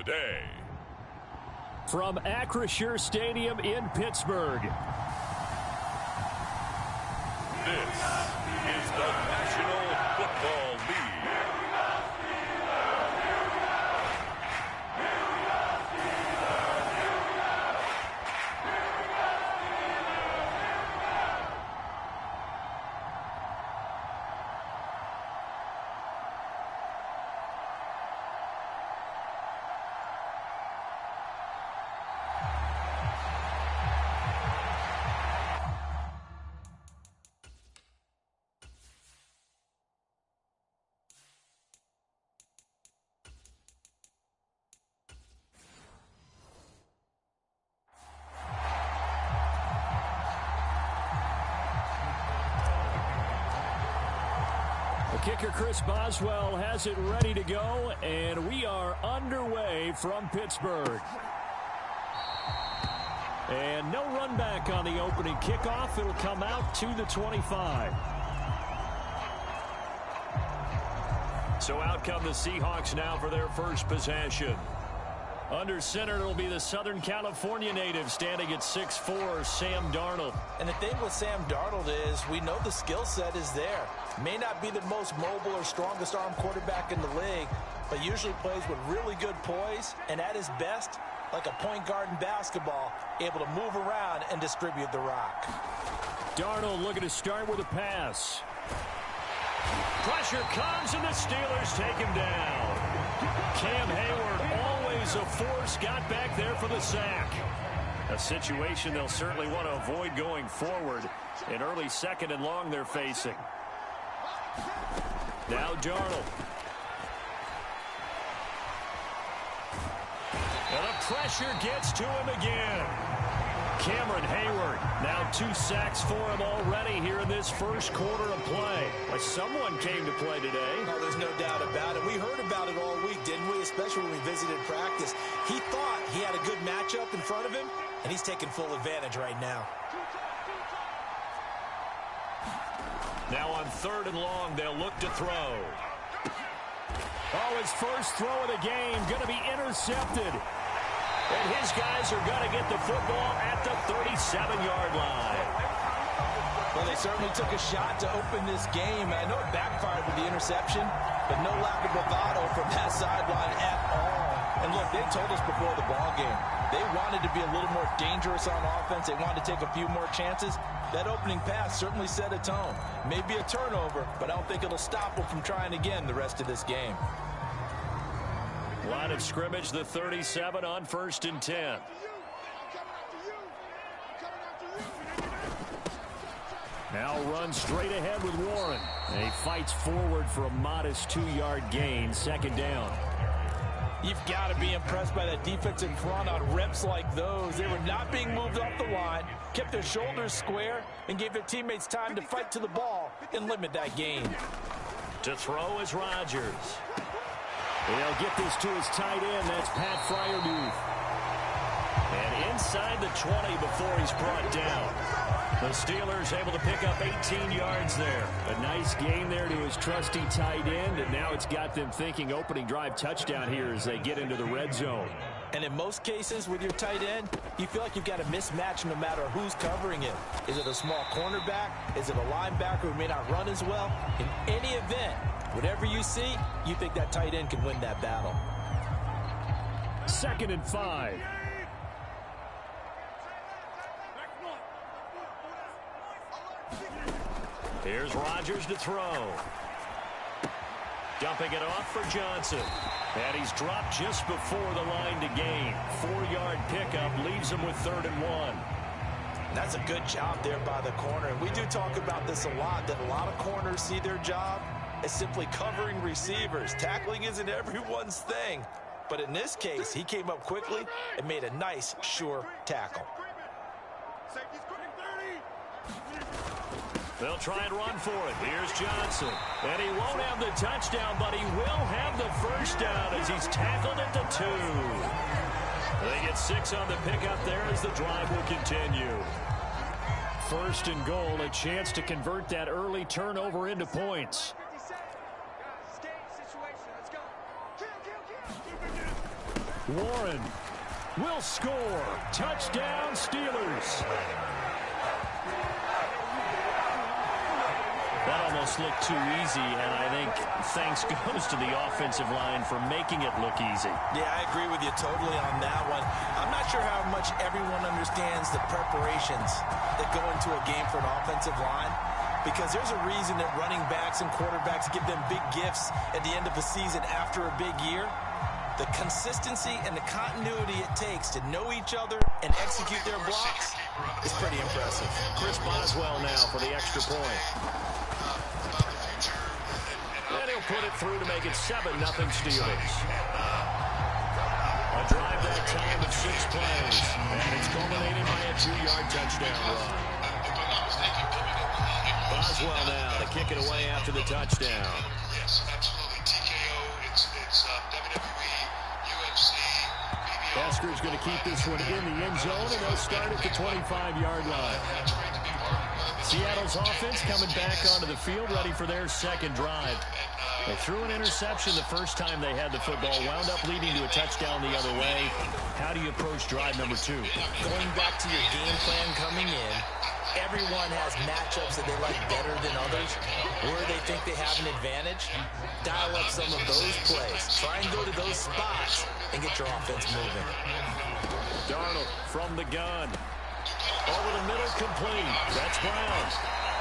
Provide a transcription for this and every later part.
today. From Acrisure Stadium in Pittsburgh, this is the National Football League. Kicker Chris Boswell has it ready to go, and we are underway from Pittsburgh. And no run back on the opening kickoff. It'll come out to the 25. So out come the Seahawks now for their first possession. Under center, it'll be the Southern California native standing at 6'4", Sam Darnold. And the thing with Sam Darnold is we know the skill set is there. May not be the most mobile or strongest arm quarterback in the league, but usually plays with really good poise and at his best, like a point guard in basketball, able to move around and distribute the rock. Darnold looking to start with a pass. Pressure comes and the Steelers take him down. Cam Heyward, always a force, got back there for the sack. A situation they'll certainly want to avoid going forward. An early second and long they're facing. Now Darnold. And the pressure gets to him again. Cameron Heyward, now 2 sacks for him already here in this first quarter of play. Well, someone came to play today. Oh, there's no doubt about it. We heard about it all week, didn't we? Especially when we visited practice. He thought he had a good matchup in front of him, and he's taking full advantage right now. Now on 3rd and long, they'll look to throw. Oh, his first throw of the game going to be intercepted. And his guys are going to get the football at the 37-yard line. Well, they certainly took a shot to open this game. I know it backfired with the interception, but no lack of bravado from that sideline at all. And look, they told us before the ball game, they wanted to be a little more dangerous on offense. They wanted to take a few more chances. That opening pass certainly set a tone. Maybe a turnover, but I don't think it'll stop them from trying again the rest of this game. Line of scrimmage, the 37 on 1st and 10. Now runs straight ahead with Warren. And he fights forward for a modest 2-yard gain, 2nd down. You've got to be impressed by that defensive front on reps like those. They were not being moved off the line, kept their shoulders square, and gave their teammates time to fight to the ball and limit that gain. To throw is Rodgers. He'll get this to his tight end. That's Freiermuth. And inside the 20 before he's brought down. The Steelers able to pick up 18 yards there. A nice gain there to his trusty tight end, and now it's got them thinking opening drive touchdown here as they get into the red zone. And in most cases with your tight end, you feel like you've got a mismatch no matter who's covering it. Is it a small cornerback? Is it a linebacker who may not run as well? In any event, whatever you see, you think that tight end can win that battle. 2nd and 5. Here's Rodgers to throw. Dumping it off for Johnson. And he's dropped just before the line to gain. 4-yard pickup leaves him with 3rd and 1. That's a good job there by the corner. And we do talk about this a lot, that a lot of corners see their job as simply covering receivers. Tackling isn't everyone's thing. But in this case, he came up quickly and made a nice, sure tackle. They'll try and run for it. Here's Johnson. And he won't have the touchdown, but he will have the first down as he's tackled at the 2. They get 6 on the pickup there as the drive will continue. 1st and goal, a chance to convert that early turnover into points. Warren will score. Touchdown, Steelers. That almost looked too easy, and I think thanks goes to the offensive line for making it look easy. Yeah, I agree with you totally on that one. I'm not sure how much everyone understands the preparations that go into a game for an offensive line, because there's a reason that running backs and quarterbacks give them big gifts at the end of the season after a big year. The consistency and the continuity it takes to know each other and execute their blocks is pretty impressive. Chris Boswell now for the extra point. And he'll put it through to make it 7-0 Steelers. A drive that time of 6 plays. And it's culminating by a 2-yard touchdown run. Boswell now to kick it away after the touchdown. Yes, absolutely. TKO, it's WWE, UFC, BBO. Asker's going to keep this one in the end zone, and they'll start at the 25-yard line. Seattle's offense coming back onto the field, ready for their second drive. They threw an interception the first time they had the football, wound up leading to a touchdown the other way. How do you approach drive number 2? Going back to your game plan coming in, everyone has matchups that they like better than others, where they think they have an advantage. Dial up some of those plays. Try and go to those spots and get your offense moving. Darnold from the gun. Over the middle, complete. That's Brown.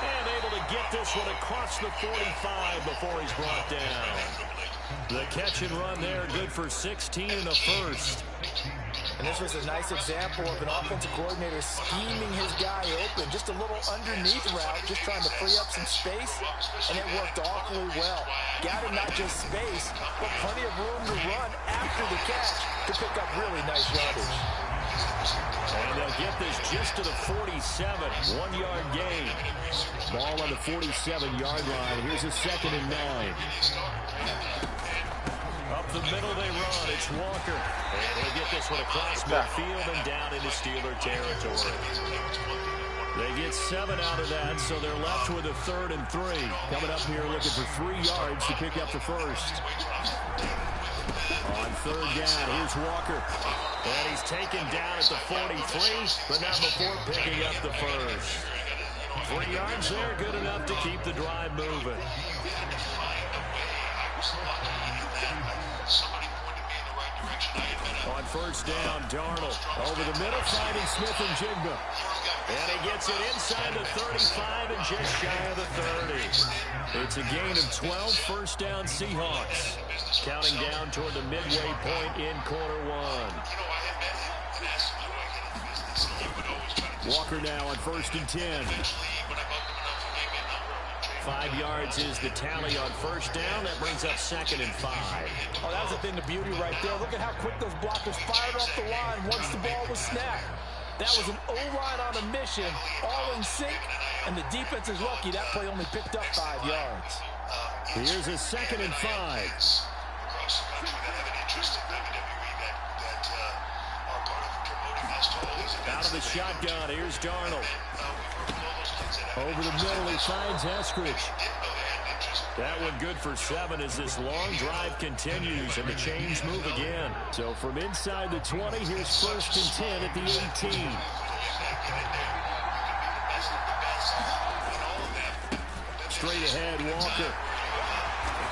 And able to get this one across the 45 before he's brought down. The catch and run there, good for 16 and a first. And this was a nice example of an offensive coordinator scheming his guy open. Just a little underneath route, just trying to free up some space, and it worked awfully well. Got him not just space, but plenty of room to run after the catch to pick up really nice yardage. And they'll get this just to the 47, 1-yard gain. Ball on the 47-yard line. Here's a 2nd and 9. Up the middle they run. It's Walker. And he'll get this one across midfield and down into Steeler territory. They get 7 out of that, so they're left with a 3rd and 3. Coming up here looking for 3 yards to pick up the first. On 3rd down, here's Walker. And he's taken down at the 43, but not before picking up the first. 3 yards there, good enough to keep the drive moving. On 1st down, Darnold over the middle, finding Smith and Jigba. And he gets it inside the 35 and just shy of the 30. It's a gain of 12, 1st down Seahawks. Counting down toward the midway point in quarter 1. Walker now on 1st and 10. 5 yards is the tally on 1st down. That brings up 2nd and 5. Oh, that was a thing of beauty right there. Look at how quick those blockers fired off the line once the ball was snapped. That was an O-line on a mission, all in sync, and the defense is lucky that play only picked up 5 yards. Here's a 2nd and 5. Out of the shotgun, here's Darnold. Over the middle, he finds Eskridge. That one good for 7 as this long drive continues and the chains move again. So from inside the 20, here's 1st and 10 at the 18. Straight ahead, Walker.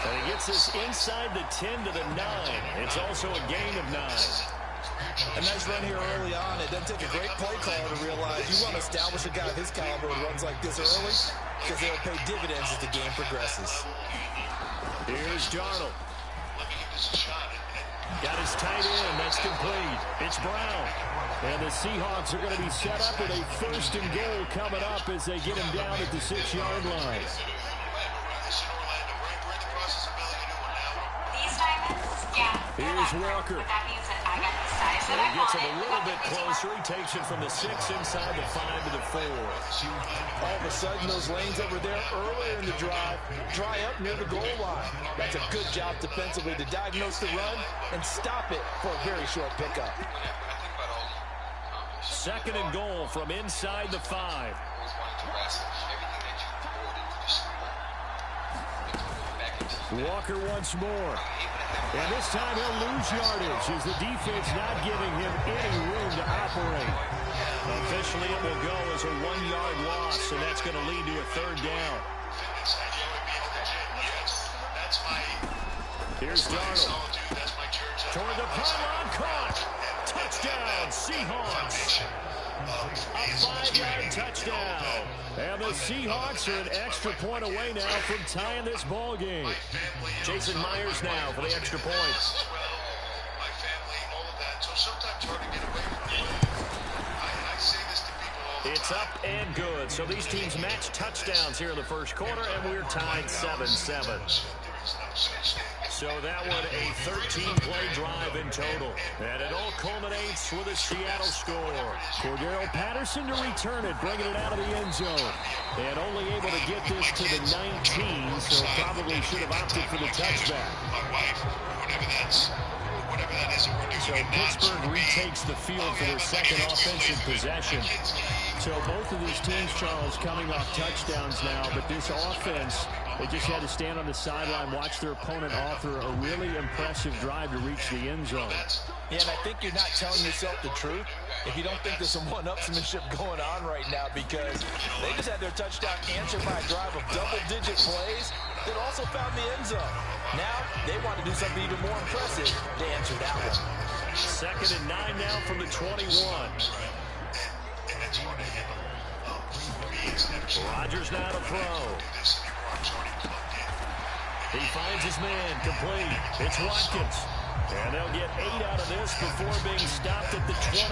And he gets this inside the 10 to the 9. It's also a gain of 9. A nice run here early on. It doesn't take a great play caller to realize you want to establish a guy of his caliber who runs like this early because they'll pay dividends as the game progresses. Here's Darnold. Got his tight end. That's complete. It's Brown. And the Seahawks are going to be set up with a 1st and goal coming up as they get him down at the 6-yard line. Here's Walker. And he gets him a little bit closer. He takes it from the 6 inside the 5 to the 4. All of a sudden, those lanes that were there earlier in the drive dry up near the goal line. That's a good job defensively to diagnose the run and stop it for a very short pickup. 2nd and goal from inside the 5. Walker once more. And this time he'll lose yardage as the defense not giving him any room to operate. Officially, it will go as a 1-yard loss, and that's going to lead to a 3rd down. Here's Darnold. Toward the pylon, caught. Touchdown, Seahawks. A 5-yard touchdown. And the Seahawks are an extra point away now from tying this ball game. Jason Myers now for the extra point. My family, all of that. So sometimes hard to get away from it. I say this to people all the time. It's up and good. So these teams match touchdowns here in the first quarter, and we're tied 7-7. So that one a 13-play drive in total. And it all culminates with a Seattle score. Cordero Patterson to return it, bringing it out of the end zone. And only able to get this to the 19, so probably should have opted for the touchback. So Pittsburgh retakes the field for their second offensive possession. So both of these teams, Charles, coming off touchdowns now, but this offense, they just had to stand on the sideline, watch their opponent author a really impressive drive to reach the end zone. Yeah, and I think you're not telling yourself the truth if you don't think there's some one-upsmanship going on right now, because they just had their touchdown answered by a drive of double-digit plays that also found the end zone. Now they want to do something even more impressive. They answered that one. 2nd and 9 now from the 21. Rodgers now to throw. He finds his man complete. It's Watkins. And they'll get 8 out of this before being stopped at the 28.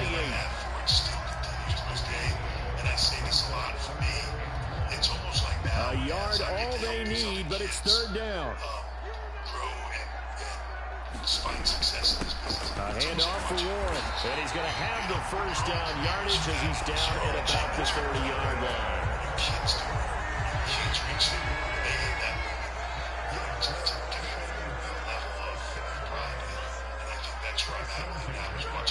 A yard all they need, but it's 3rd down. A handoff for Warren. And he's going to have the 1st down yardage as he's down at about the 30-yard line.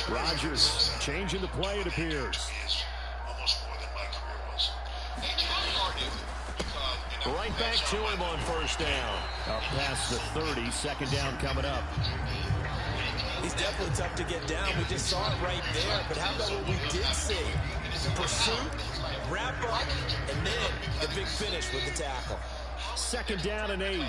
Rodgers changing the play, it appears. Right back to him on 1st down. Up past the 30, 2nd down coming up. He's definitely tough to get down. We just saw it right there. But how about what we did see? Pursuit, wrap up, and then the big finish with the tackle. 2nd down and 8.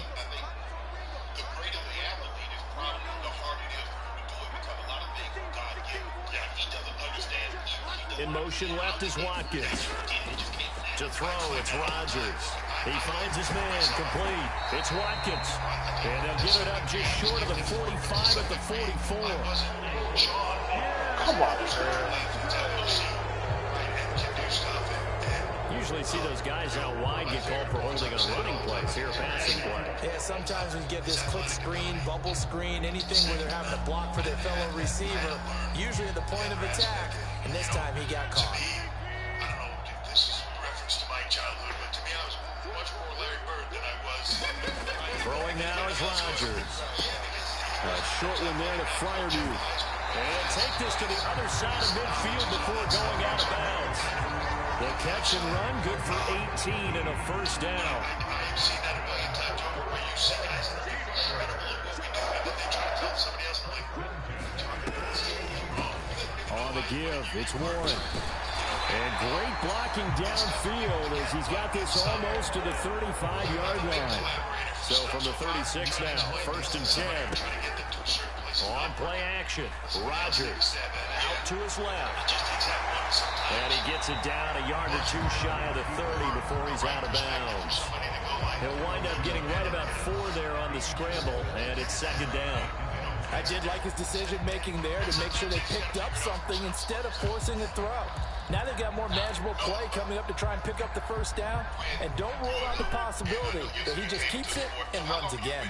In motion left is Watkins. To throw, it's Rodgers. He finds his man complete. It's Watkins. And they'll give it up just short of the 45 at the 44. Come on, Usually see those guys out wide get called for holding on running plays. Here, passing play. Yeah, sometimes we get this click screen, bubble screen, anything where they're having to block for their fellow receiver, usually at the point of attack, and this time he got caught. I don't know if this is a reference to my childhood, but to me I was much more Larry Bird than I was. Throwing now is Rodgers. A short one there to Freiermuth. And take this to the other side of midfield before going out of bounds. The catch and run, good for 18 and a 1st down. I've seen that a million times over where you see guys that are incredible at what we do, and then they try to tell somebody else, like, on the give, it's Warren. And great blocking downfield as he's got this almost to the 35-yard line. So from the 36 now, 1st and 10. On play action, Rodgers out to his left. And he gets it down a yard or 2 shy of the 30 before he's out of bounds. He'll wind up getting right about 4 there on the scramble, and it's 2nd down. I did like his decision-making there to make sure they picked up something instead of forcing a throw. Now they've got more manageable play coming up to try and pick up the 1st down. And don't rule out the possibility that he just keeps it and runs again.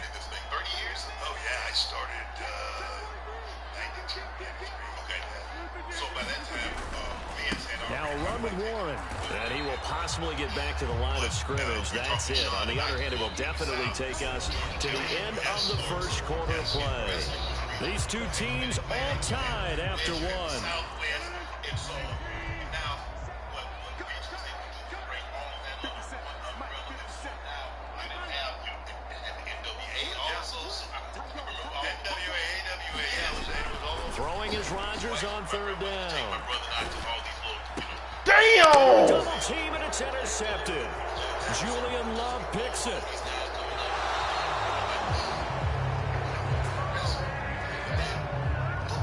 30 years? Oh, yeah, I started 92. Okay. So by that time, now a run with Warren. And he will possibly get back to the line of scrimmage. That's it. On the other hand, it will definitely take us to the end of the first quarter of play. These two teams all tied after one. throwing is Rodgers on third down. Damn! Double team, and it's intercepted. Julian Love picks it.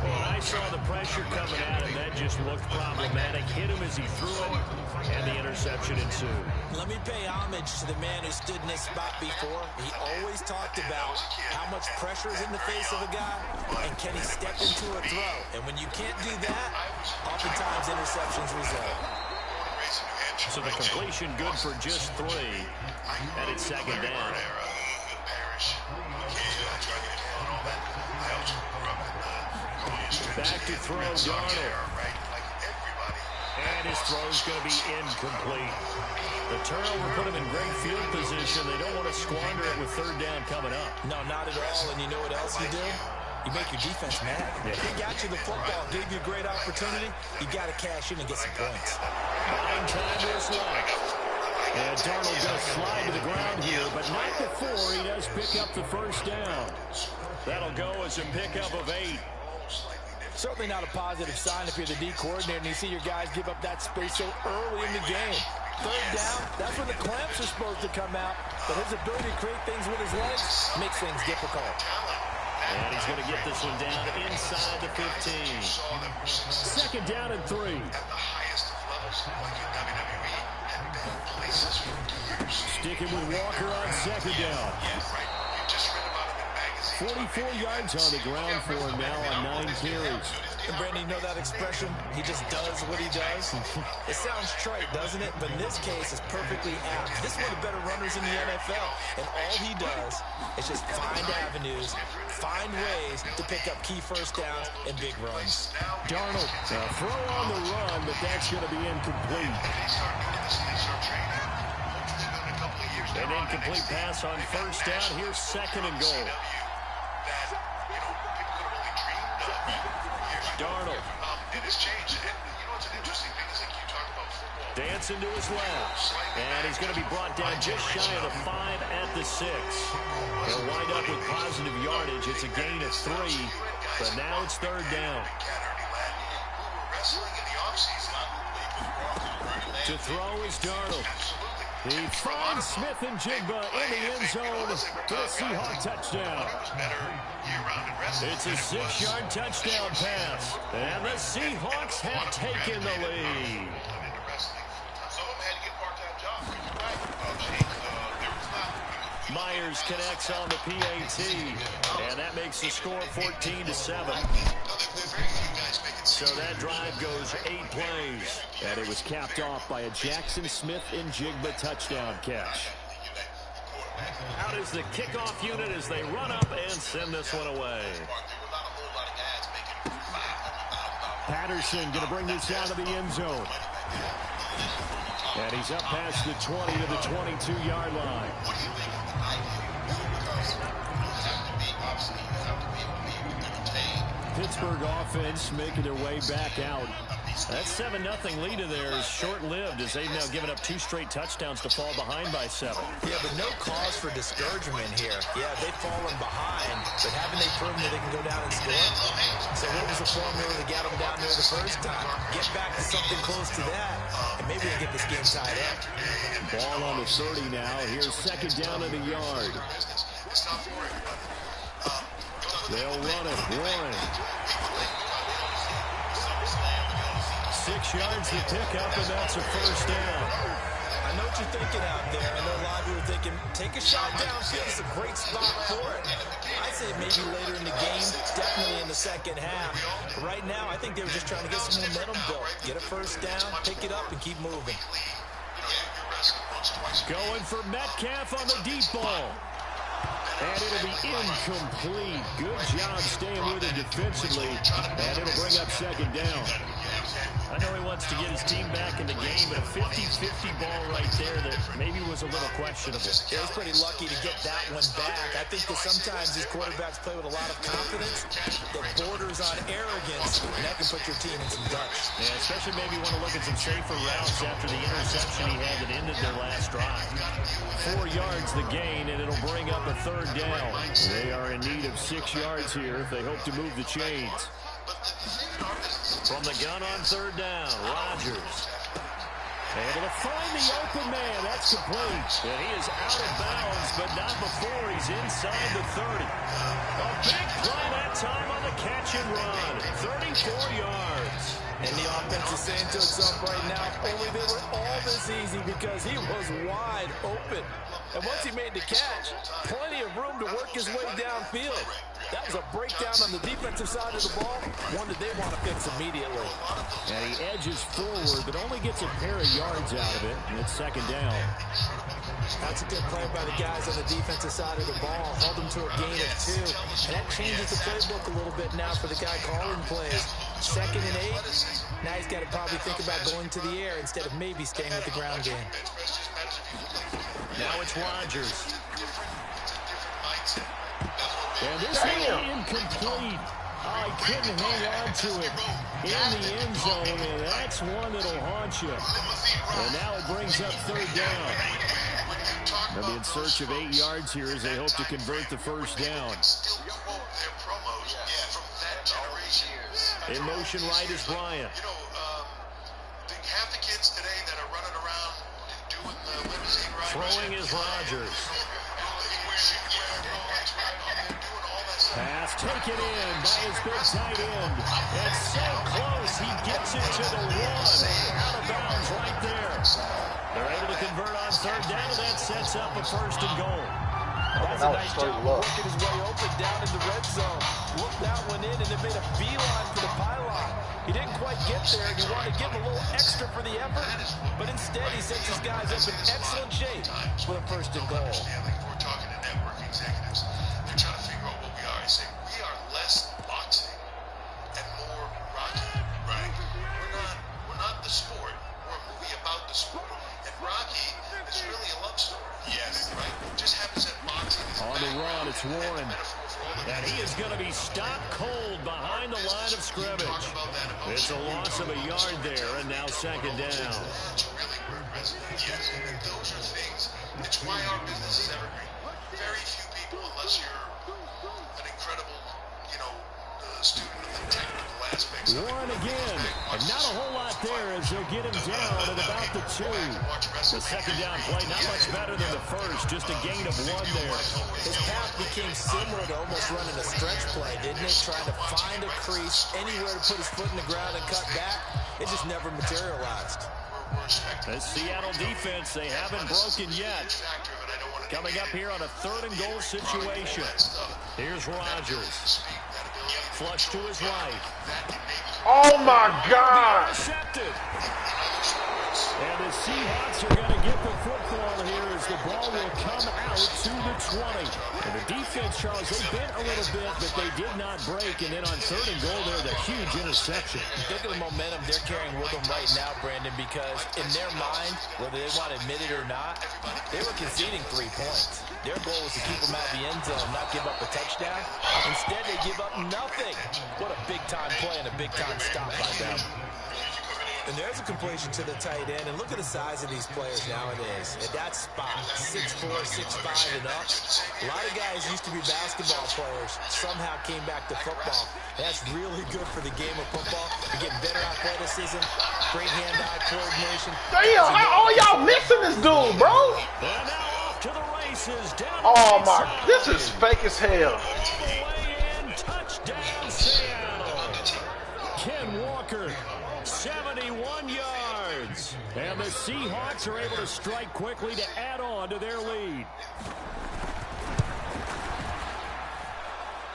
I saw the pressure coming at him. That just looked problematic. Hit him as he threw it, and the interception ensued. Let me pay homage to the man who stood in this spot before. He always talked about how much pressure is in the face of a guy, and can he step into a throw? And when you can't do that, oftentimes interceptions result. So the completion good for just 3, and it's second down. Back to throw, Darnold. And his throw's going to be incomplete. The turnover put him in great field position. They don't want to squander it with third down coming up. No, not at all. And you know what else you do? You make your defense mad. Yeah. They got you the football, gave you a great opportunity. You got to cash in and get some points. Buying time is left. And Darnold going to slide to the ground here, but not before he does pick up the first down. That'll go as a pickup of 8. Certainly not a positive sign if you're the D coordinator and you see your guys give up that space so early in the game. Third down, that's when the clamps are supposed to come out. But his ability to create things with his legs makes things difficult. And he's going to get this one down inside the 15. Second down and 3. Sticking with Walker on second down. 44 yards on the ground for him now on 9 carries. And Brandon, you know that expression? He just does what he does. It sounds trite, doesn't it? But in this case, it's perfectly apt. This is one of the better runners in the NFL. And all he does is just find avenues, find ways to pick up key first downs and big runs. Darnold, throw on the run, but that's going to be incomplete. An incomplete pass on first down. Here's second and goal. Darnold. Dancing to his left. And he's going to be brought down just shy of the 5 at the 6. He'll wind up with positive yardage. It's a gain of 3. But now it's third down. To throw is Darnold. He finds Smith and Jigba in the end zone for a Seahawks touchdown. It's a 6-yard touchdown pass. And the Seahawks have taken the lead. Myers connects on the PAT. And that makes the score 14-7. So that drive goes 8 plays. And it was capped off by a Jackson Smith and Jigba touchdown catch. Out is the kickoff unit as they run up and send this one away. Patterson going to bring this out of the end zone. And he's up past the 20 to the 22-yard line. Pittsburgh offense making their way back out. That 7-0 lead of theirs is short-lived as they've now given up 2 straight touchdowns to fall behind by 7. Yeah, but no cause for discouragement here. Yeah, they've fallen behind, but haven't they proven that they can go down and score? So what was the formula that got them down there the first time? Get back to something close to that, and maybe we'll get this game tied up. Ball on the 30 now. Here's second down in the yard. They'll run it. Warren. 6 yards to pick up, and that's a first down. I know what you're thinking out there. I know a lot of you are thinking, take a shot downfield. It's a great spot for it. I'd say maybe later in the game, definitely in the second half. But right now, I think they were just trying to get some momentum built. Get a first down, pick it up, and keep moving. Going for Metcalf on the deep ball. And it'll be incomplete. Good job staying with it defensively. And it'll bring up second down. I know he wants to get his team back in the game, but a 50-50 ball right there that maybe was a little questionable. He was pretty lucky to get that one back. I think that sometimes these quarterbacks play with a lot of confidence that borders on arrogance, and that can put your team in some dust. Yeah, especially maybe want to look at some safer routes after the interception he had that ended their last drive. 4 yards the gain, and it'll bring up a third down. They are in need of 6 yards here if they hope to move the chains. From the gun on third down, Rodgers. Able to find the open man. That's complete. And he is out of bounds, but not before he's inside the 30. A big play that time on the catch and run. 34 yards. And the offense is saying to itself right now, only they were all this easy because he was wide open. And once he made the catch, plenty of room to work his way downfield. That was a breakdown on the defensive side of the ball, one that they want to fix immediately. And he edges forward, but only gets a pair of yards out of it, and it's second down. That's a good play by the guys on the defensive side of the ball. Held them to a gain of 2. And that changes the playbook a little bit now for the guy calling plays. 2nd and 8. Now he's got to probably think about going to the air instead of maybe staying with the ground game. Now it's Rodgers. And this one incomplete. I couldn't hang on to it in the end zone, and that's one that'll haunt you. And now it brings up third down. They'll be in search of 8 yards here as they hope to convert the first down. In motion right is Bryant. Half the kids today that are running around doing the limousine ride. Throwing is Rodgers. Pass taken in by his big tight end. It's so close, he gets it to the 1. Out of bounds right there. They're able to convert on third down, and that sets up a 1st and goal. That's a nice job of working his way open down in the red zone. Looked that one in and it made a beeline for the pylon. He didn't quite get there, and he wanted to give him a little extra for the effort, but instead he sets his guys up in excellent shape for the 1st and goal. We're talking to network executives. They're trying to figure out what we are. I say we are less boxing and more Rocky, right? We're not the sport. We're a movie about the sport. And Rocky is really a love story. Yes, right? Just happens that boxing is on the run, it's Warren. And he is going to be stopped cold behind the line of scrimmage. It's a loss of a yard there, and now second down. Yes, those are things. It's why our business is evergreen. Very few people, unless you're an incredible, student of the technical aspects. Warren again, and not a whole lot there as they'll get him down at about the 2. The second down play, not much better than the first, just a gain of 1 there. His path became similar to almost running a stretch play, didn't it? Trying to find a crease, anywhere to put his foot in the ground and cut back. It just never materialized. The Seattle defense, they haven't broken yet. Coming up here on a 3rd and goal situation. Here's Rodgers. Flush to his right. Oh my God! Intercepted. And the Seahawks are going to get the football here as the ball will come out to the 20. And the defense, Charles, they bent a little bit, but they did not break. And then on 3rd and goal, there's a huge interception. Look at the momentum they're carrying with them right now, Brandon, because in their mind, whether they want to admit it or not, they were conceding 3 points. Their goal was to keep them out of the end zone, not give up a touchdown. Instead, they give up nothing. What a big-time play and a big-time stop by them. And there's a completion to the tight end. And look at the size of these players nowadays. At that spot, 6'4", 6'5", and up. A lot of guys used to be basketball players, somehow came back to football. That's really good for the game of football. You're getting better athleticism, great hand-eye coordination. Damn, how are y'all missing this dude, bro? And now off to the races. Down oh my, this is fake as hell. All the way in, touchdown Seattle. Ken Walker. 71 yards. And the Seahawks are able to strike quickly to add on to their lead.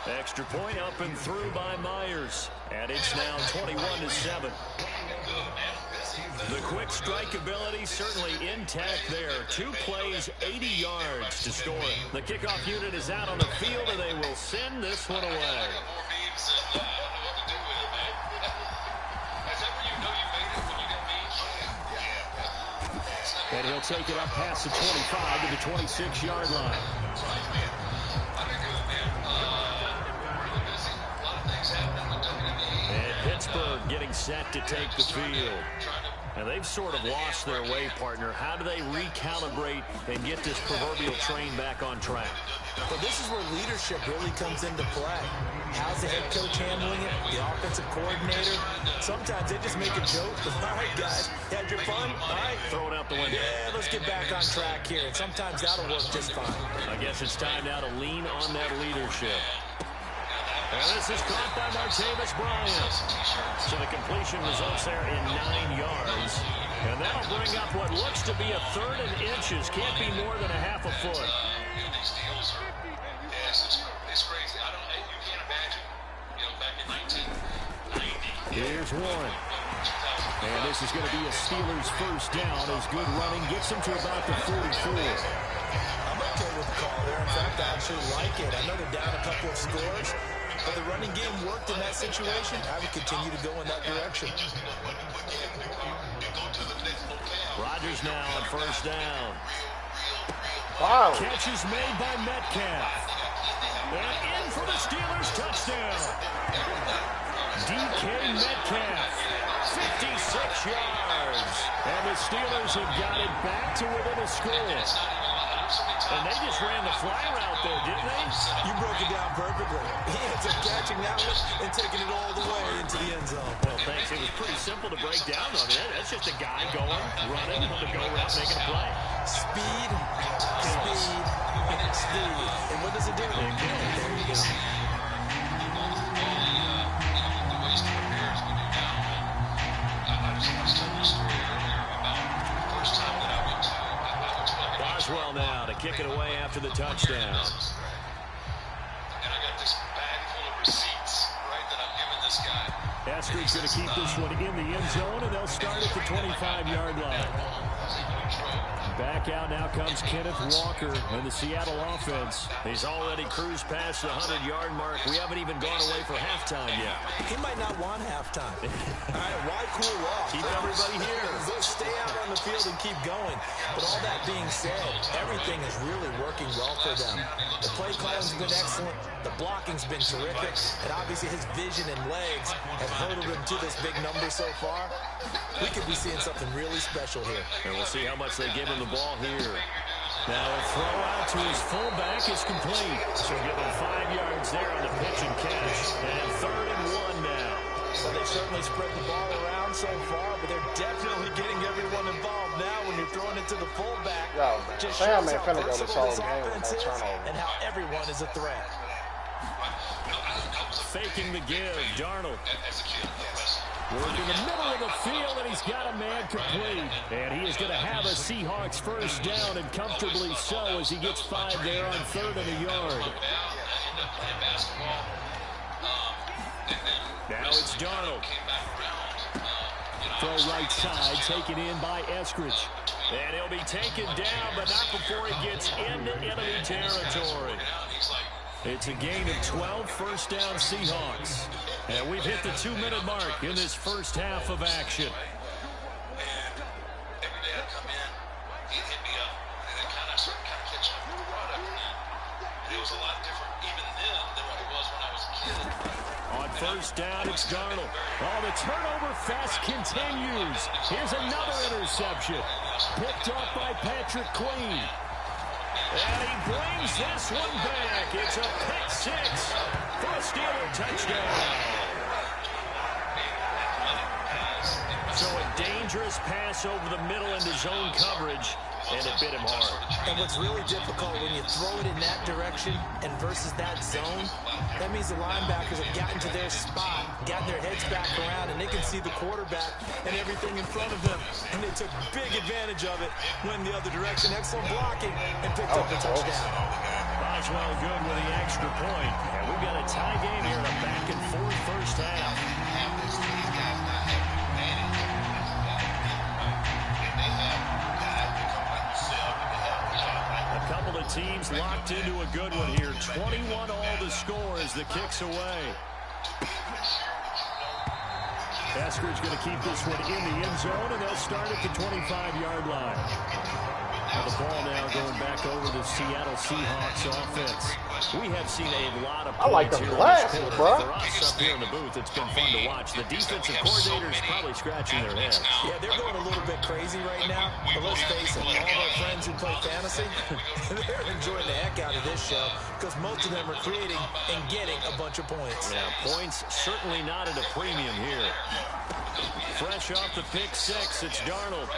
Extra point up and through by Myers. And it's now 21-7. The quick strike ability certainly intact there. 2 plays, 80 yards to score it. The kickoff unit is out on the field, and they will send this one away. And he'll take it up past the 25 to the 26-yard line. And Pittsburgh getting set to take the field. And they've sort of lost their way, partner. How do they recalibrate and get this proverbial train back on track? Well, this is where leadership really comes into play. How's the head coach handling it? The offensive coordinator? Sometimes they just make a joke. All right, guys, had your fun? All right. Throw it out the window. Yeah, let's get back on track here. And sometimes that'll work just fine. I guess it's time now to lean on that leadership. And this is caught by Martavis Bryant. So the completion results there in 9 yards. And that'll bring up what looks to be a 3rd and inches. Can't be more than a half a foot. These deals are, it's crazy. You can't imagine, back in 1990. Here's one. And this is going to be a Steelers first down as good running gets them to about the 44. I'm okay with the call there. In fact, I actually like it. I know they're down a couple of scores. But the running game worked in that situation. I would continue to go in that direction. Rodgers now on first down. Wow. Catch is made by Metcalf. And in for the Steelers touchdown. DK Metcalf, 56 yards. And the Steelers have got it back to within a score. And they just ran the fly route there, didn't they? You broke it down perfectly. He ends up catching that one and taking it all the way into the end zone. Well, thanks. It was pretty simple to break down on it. That's just a guy going, running, on the go route, making a play. Speed, speed, speed. And what does it do? There you go. Well now to kick it away after the touchdown. And I got this bag full of receipts, right, that I'm giving this guy. Eskridge's going to keep this one in the end zone, and they'll start at the 25-yard line. Back out now comes Kenneth Walker in the Seattle offense. He's already cruised past the 100-yard mark. We haven't even gone away for halftime yet. He might not want halftime. All right, why cool off? Keep everybody here. Stay out on the field and keep going. But all that being said, everything is really working well for them. The play calling's been excellent. The blocking's been terrific. And obviously his vision and legs have hurdled him to this big number so far. We could be seeing something really special here. And we'll see how much they give him the ball here. Now a throw out to his fullback is complete. So give him 5 yards there on the pitch and catch. And 3rd and 1 now. Well, they certainly spread the ball around so far, but they're definitely getting everyone involved now when you're throwing it to the fullback. Yo, man. Just Sam shows ain't how finna go this versatile whole this game with offense no is turnover. and how everyone is a threat. Faking the give, Darnold. Working the middle of the field, and he's got a man complete. And he is going to have a Seahawks first down, and comfortably so, as he gets 5 there on 3rd and a yard. Now it's Darnold. Throw right side, taken in by Eskridge. And he'll be taken down, but not before he gets into enemy territory. It's a gain of 12, first down Seahawks. And we've hit the 2-minute mark in this first half of action. And every day I come in, he'd hit me up, and then kind of catching up with the product. And it was a lot different even then than what it was when I was a kid. On first down, it's Darnold. Oh, the turnover fest continues. Here's another interception. Picked off by Patrick Queen. And he brings this one back. It's a pick 6 for a Steeler touchdown. So a dangerous pass over the middle into zone coverage, and it bit him hard. And what's really difficult when you throw it in that direction and versus that zone, that means the linebackers have gotten to their spot, gotten their heads back around, and they can see the quarterback and everything in front of them. And they took big advantage of it, went the other direction, excellent blocking, and picked up the touchdown. Boswell good with the extra point. And we've got a tie game here in a back-and-forth first half. A couple of teams locked into a good one here. 21 all the score as the kick's away. Eskridge going to keep this one in the end zone, and they'll start at the 25-yard line. The ball now going back over the Seattle Seahawks offense. We have seen a lot of points. I like them glasses, bro. For us up here in the booth, it's been fun to watch. The defensive coordinators probably scratching their heads. Yeah, they're going a little bit crazy right now. But let's face it, all of our friends who play fantasy, they're enjoying the heck out of this show because most of them are creating and getting a bunch of points. Yeah, points certainly not at a premium here. Fresh off the pick six, it's Darnold.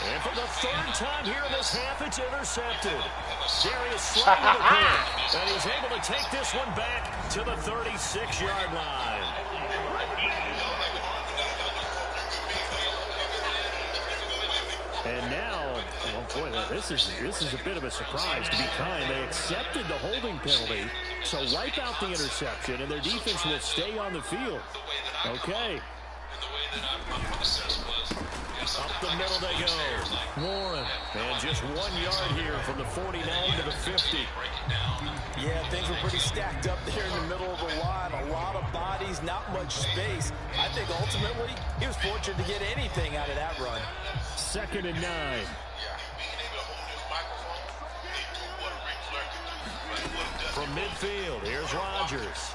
And for the third time here in this half, it's intercepted. Darius sliding the pick, and he's able to take this one back to the 36-yard line. And now, oh boy, this is a bit of a surprise, to be kind. They accepted the holding penalty, so wipe out the interception, and their defense will stay on the field. Okay. Up the middle they go. Warren. And just 1 yard here from the 49 to the 50. Yeah, things were pretty stacked up there in the middle of the line. A lot of bodies, not much space. I think ultimately he was fortunate to get anything out of that run. 2nd and 9. From midfield, here's Rodgers.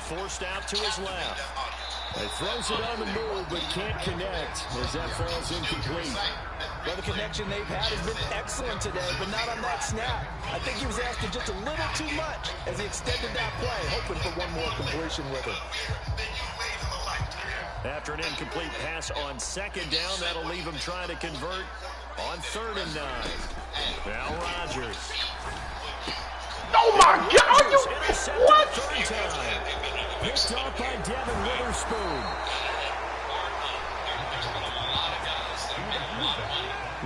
Forced out to his left. He throws it on the move, but can't connect as that falls incomplete. Well, the connection they've had has been excellent today, but not on that snap. I think he was asking just a little too much as he extended that play, hoping for one more completion with it. After an incomplete pass on 2nd down, that'll leave him trying to convert on 3rd and 9. Now Rodgers. Oh my God! What? Third time. Picked off by Devin Witherspoon.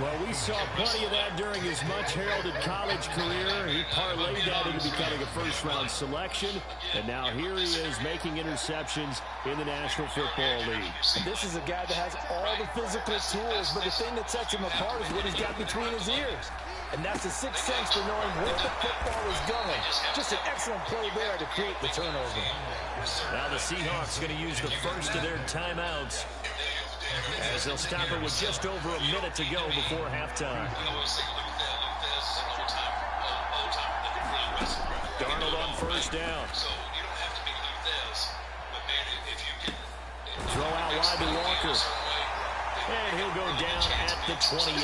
Well, we saw plenty of that during his much-heralded college career. He parlayed that into becoming a first-round selection, and now here he is making interceptions in the National Football League. This is a guy that has all the physical tools, but the thing that sets him apart is what he's got between his ears. And that's the sixth sense for knowing where the football is going. Just an excellent play there to create the turnover. Now the Seahawks going to use the first of their timeouts as they'll stop it with just over a minute to go before halftime. Darnold on 1st down. Throw out wide to Walker. And he'll go down at the 28.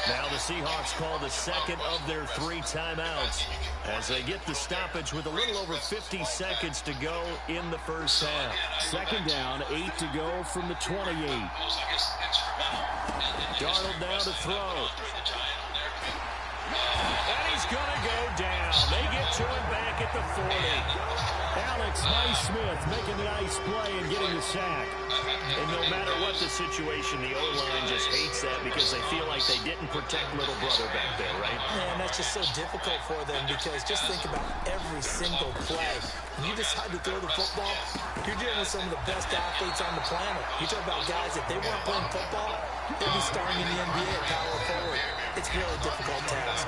Now the Seahawks call the 2nd of their 3 timeouts as they get the stoppage with a little over 50 seconds to go in the first half. 2nd down, 8 to go from the 28. Darnold now to throw. And he's going to go down. They get to him back at the 40. Alex Highsmith making a nice play and getting the sack. And no matter what the situation, the O-line just hates that because they feel like they didn't protect little brother back there, right? Man, that's just so difficult for them because just think about every single play. When you decide to throw the football, you're dealing with some of the best athletes on the planet. You talk about guys, if they weren't playing football, they'd be starting in the NBA at power forward. It's a really difficult task.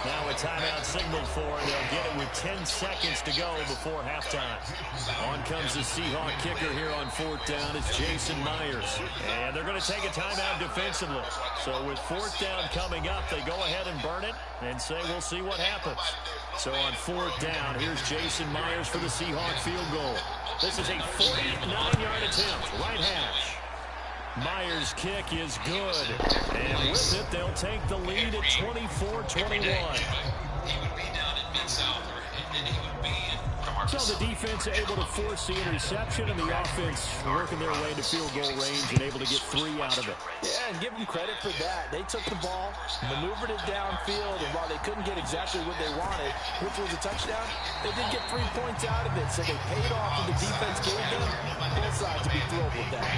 Now a timeout signal for, and they'll get it with 10 seconds to go before halftime. On comes the Seahawk kicker here on 4th down. It's Jason Myers. And they're going to take a timeout defensively. So with 4th down coming up, they go ahead and burn it and say we'll see what happens. So on 4th down, here's Jason Myers for the Seahawk field goal. This is a 49-yard attempt, right hash. Myers' kick is good, and with it, they'll take the lead at 24-21. So the defense able to force the interception, and the offense working their way to field goal range and able to get 3 out of it. Yeah, and give them credit for that. They took the ball, maneuvered it downfield, and while they couldn't get exactly what they wanted, which was a touchdown, they did get 3 points out of it, so they paid off what the defense gave them. Both sides to be thrilled with that.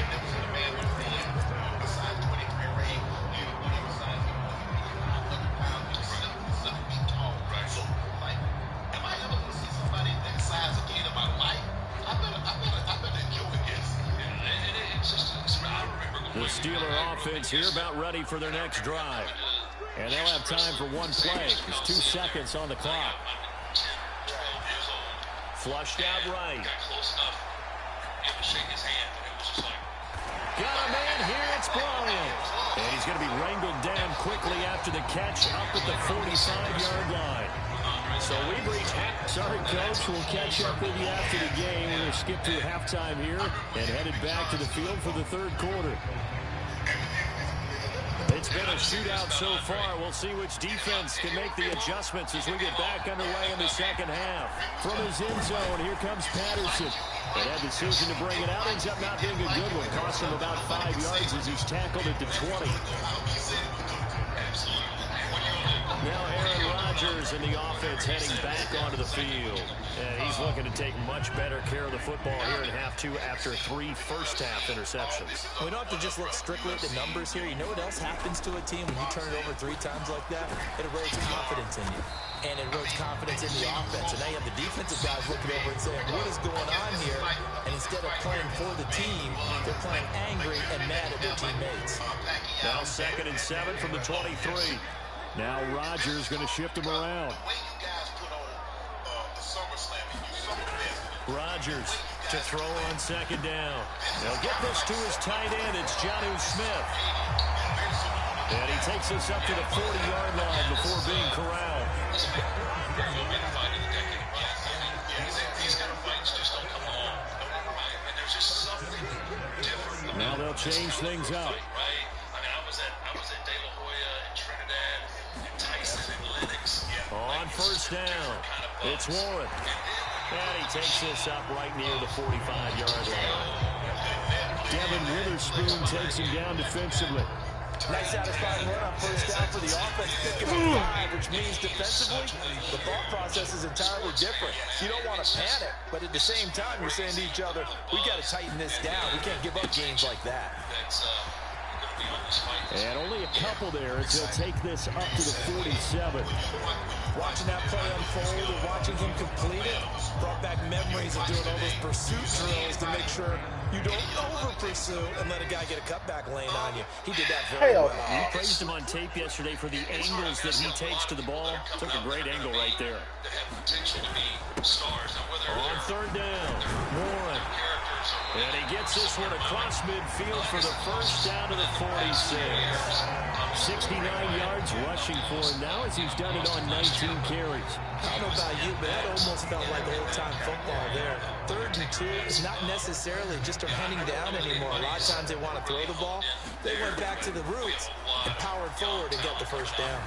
The Steeler offense here about ready for their next drive. And they'll have time for one play. There's 2 seconds on the clock. Flushed out right. Got a man here, it's Bryant. he's going to be wrangled down quickly after the catch up at the 45-yard line. So we've reached Sorry, Coach. We'll catch up with you after the game. We're going to skip to halftime here and headed back to the field for the third quarter. It's been a shootout so far. We'll see which defense can make the adjustments as we get back underway in the second half. From his end zone, here comes Patterson. And that decision to bring it out ends up not being a good one. Cost him about 5 yards as he's tackled at the 20. Now Aaron Rodgers in the offense heading back onto the field. And he's looking to take much better care of the football here in half two after 3 first-half interceptions. We don't have to just look strictly at the numbers here. You know what else happens to a team when you turn it over 3 times like that? It erodes confidence in you. And it erodes confidence in the offense. And now you have the defensive guys looking over and saying, what is going on here? And instead of playing for the team, they're playing angry and mad at their teammates. Now 2nd and 7 from the 23. Now Rodgers going to shift him around. Rodgers to throw on 2nd down. They'll get this to his tight end. It's Jonnu Smith. And he takes us up to the 40-yard line before being corralled. Now they'll change things up. On 1st down, it's Warren. And he takes this up right near the 45-yard line. Devin Witherspoon takes him down defensively. Nice satisfying run on 1st down for the offense, picking up 5, which means defensively, the thought process is entirely different. You don't want to panic, but at the same time, you're saying to each other, we got to tighten this down. We can't give up games like that. And only a couple there as they'll take this up to the 47. Watching that play unfold and watching him complete it brought back memories of doing all those pursuit drills to make sure you don't over-pursue and let a guy get a cutback lane on you. He did that very well. We praised him on tape yesterday for the angles that he takes to the ball. Took a great angle right there. On 3rd down, Warren. And he gets this one across midfield for the 1st down to the 46. 69 yards rushing for him now as he's done it on 19 carries. I don't know about you, but that almost felt like old-time football there. 3rd and 2 is not necessarily just a hunting down anymore. A lot of times they want to throw the ball. They went back to the roots and powered forward and got the 1st down.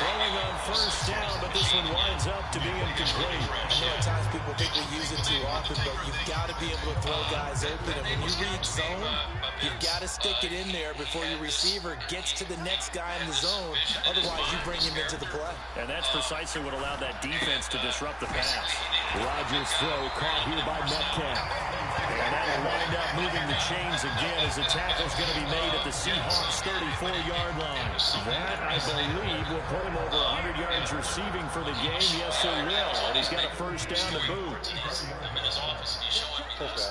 Throwing on 1st down, but this one winds up to be incomplete. I know at times people think we use it too often, but you've got to be able to throw guys open. And when you read zone, you've got to stick it in there before your receiver gets to the next guy in the zone. Otherwise, you bring him into the play. And that's precisely what allowed that defense to disrupt the pass. Rodgers' throw caught here by Metcalf. And that'll wind up moving the chains again as the tackle's going to be made at the Seahawks' 34-yard line. That, I believe, will put him over 100 yards receiving for the game. Yes, it will. And he's got a 1st down to boot. I'm in his office, and he's showing me this.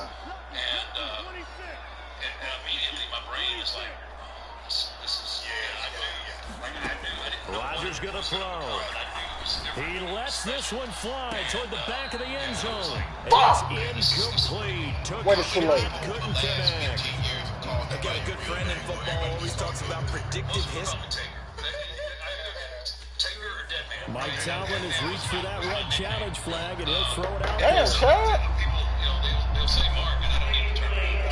And immediately my brain is like, this is, I knew. Rodgers going to throw. He lets this one fly toward the back of the end zone. And it's incomplete. Took a shot, couldn't connect. I got a good friend in football, always talks about predictive history. Mike Tomlin has reached for that red challenge flag, and he'll throw it out there. Damn, Chad. They'll say, Mark, and I don't need to turn it over.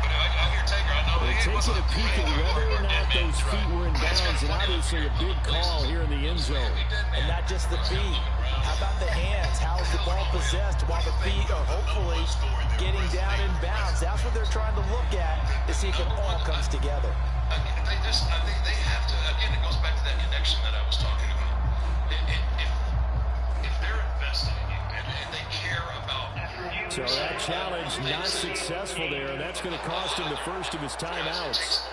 But I hear Taker, I know. They're taking a peek at whether or not those feet were in bounds, and obviously a big call here in the end zone. And not just the feet. How about the hands? How is the ball possessed while the feet are hopefully getting down in bounds? That's what they're trying to look at to see if it all comes together. I think they have to, again, it goes back to that connection that I was talking about. If they're investing in you and they care about... So that challenge not successful there, and that's going to cost him the 1st of his timeouts.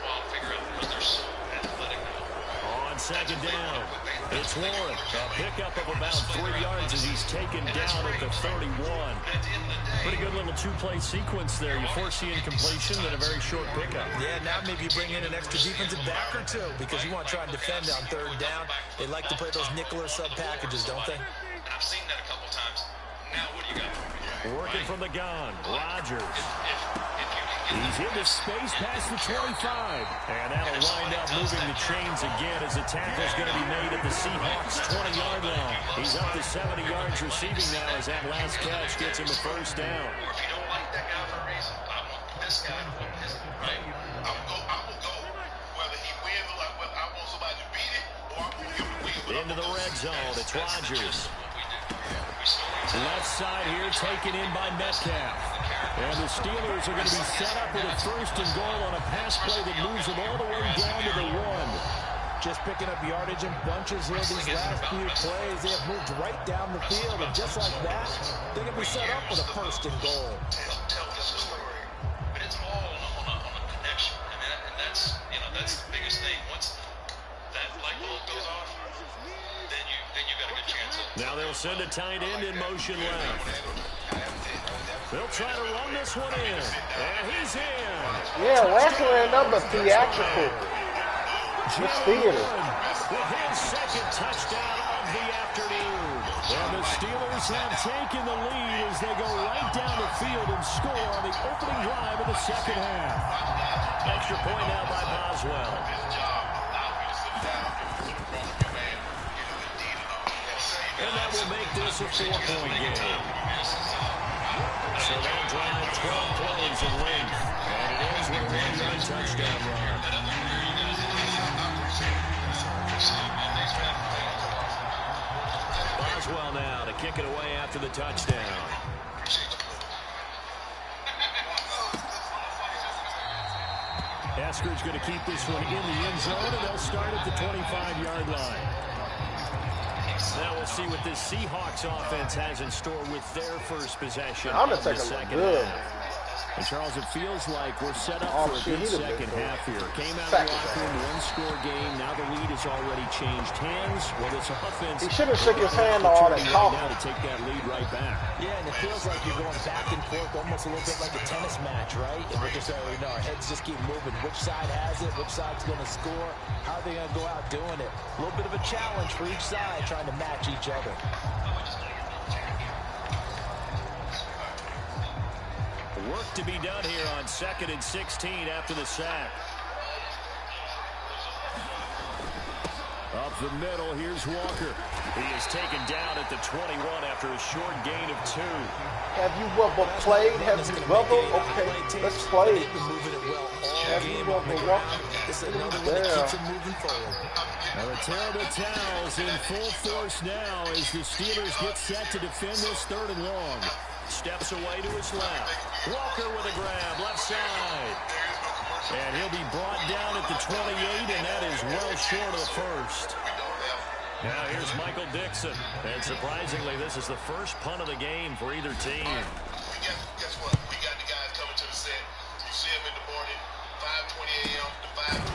On 2nd down, it's Warren. A pickup of about 3 yards as he's taken down at the 31. Pretty good little 2-play sequence there. You force the incompletion, then a very short pickup. Yeah, now maybe you bring in an extra defensive back or 2 because you want to try and defend on 3rd down. They like to play those nickel or sub packages, don't they? I've seen that a couple times. Now what do you got? Working from the gun, Rodgers. He's into space past the 25. And that'll wind up moving the chains again as the tackle's going to be made at the Seahawks' 20-yard line. He's up to 70 yards receiving now as that last catch gets him a first down. Or if you don't like that guy for a reason, I want this guy to win this, right? I'm going to go whether he wins or whether I want somebody to beat it or I'm going to give him a win. Into the red zone, it's Rodgers. Left side here taken in by Metcalf. And the Steelers are going to be set up with a first and goal on a pass play that moves them all the way down to the 1. Just picking up yardage in bunches here these last few plays. They have moved right down the field, and just like that, they're going to be set up with a first and goal. Tell us a story, but it's all on a connection, and that's that's the biggest thing. Once that light bulb goes off, then you got a good chance of. Now they'll send a tight end in motion left. They'll try to run this one in, and he's in. Yeah, last one ran up a theatrical. Just theater. With his second touchdown of the afternoon. And the Steelers have taken the lead as they go right down the field and score on the opening drive of the second half. Extra point now by Boswell. And that will make this a 4-point game. So they'll drive 12 plays in length. And it ends with a 1-yard touchdown run. Boswell now to kick it away after the touchdown. Esker's going to keep this one in the end zone, and they'll start at the 25-yard line. Now we'll see what this Seahawks offense has in store with their first possession of the second half. And Charles, it feels like we're set up for a good second half here. Came out of the locker room, one-score game. Now the lead has already changed hands. Well, this offense... He should have shook his hand on all that talking. Now to take that lead right back. Yeah, and it feels like you're going back and forth, almost a little bit like a tennis match, right? And we're just, our heads just keep moving. Which side has it? Which side's going to score? How are they going to go out doing it? A little bit of a challenge for each side, trying to match each other. Work to be done here on 2nd and 16 after the sack. Up the middle, here's Walker. He is taken down at the 21 after a short gain of 2. Have you ever played? Have you ever? Okay, let's play. Have you ever walked? Now the terrible towels in full force now as the Steelers get set to defend this 3rd and long. Steps away to his left. Walker with a grab, left side. And he'll be brought down at the 28, and that is well short of the first. Now here's Michael Dixon. And surprisingly, this is the first punt of the game for either team. Guess what? We got the guys coming to the set. You see them in the morning, 5:20 a.m. to 5:20.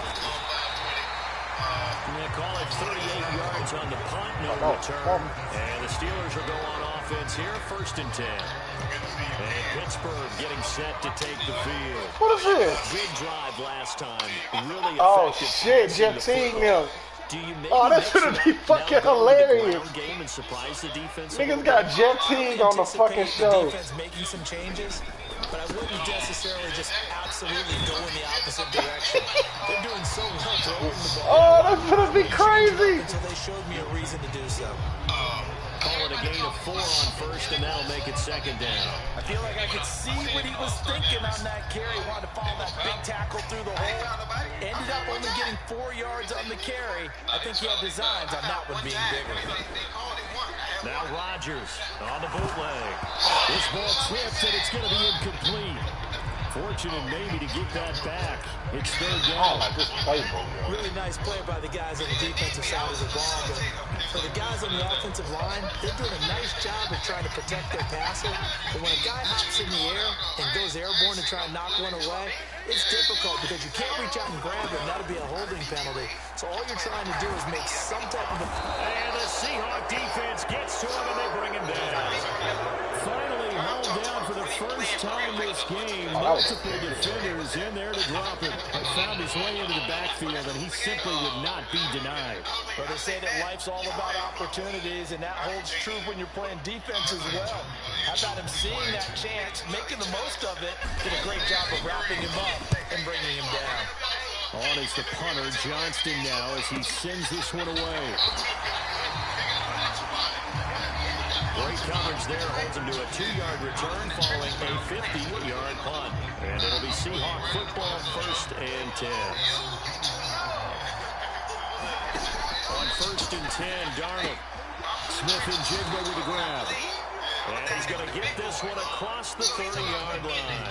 They call it 38 yards on the punt, no return. And the Steelers will go on offense here, 1st and 10. And Pittsburgh getting set to take the field. What is this? Big drive last time. Really effective. Oh, shit, Jeff Teague now. Do you that's going to be fucking hilarious. Game and surprise the defense. Niggas got Jeff Teague on the fucking show. Defense making some changes, but I wouldn't necessarily just absolutely go in the opposite direction. They're doing so well throwing the ball. Oh, that's going to be crazy. Until they showed me a reason to do so. Call it a gain of 4 on 1st, and that'll make it 2nd down. I feel like I could see what he was thinking on that carry. Wanted to follow that big tackle through the hole. Ended up only getting 4 yards on the carry. I think he had designs on that one being bigger. Now Rodgers on the bootleg. This ball tipped, and it's going to be incomplete. Fortunate maybe to get that back. It's 3rd down. Really nice play by the guys on the defensive side of the ball. But for the guys on the offensive line, they're doing a nice job of trying to protect their passer. But when a guy hops in the air and goes airborne to try and knock one away, it's difficult because you can't reach out and grab it, and that'll be a holding penalty. So all you're trying to do is make some type of And the Seahawks defense gets to him, and they bring him down. Finally, called down for the first time this game. Multiple defenders in there to drop him. He found his way into the backfield, and he simply would not be denied. But they say that life's all about opportunities, and that holds true when you're playing defense as well. How about him seeing that chance, making the most of it, did a great job of wrapping him up and bringing him down. On is the punter, Johnston now, as he sends this one away. Great coverage there, holds him to a 2-yard return following a 50-yard punt. And it'll be Seahawk football, 1st and 10. On 1st and 10, Darnold. Smith and Jigba with the grab. And he's going to get this one across the 30-yard line.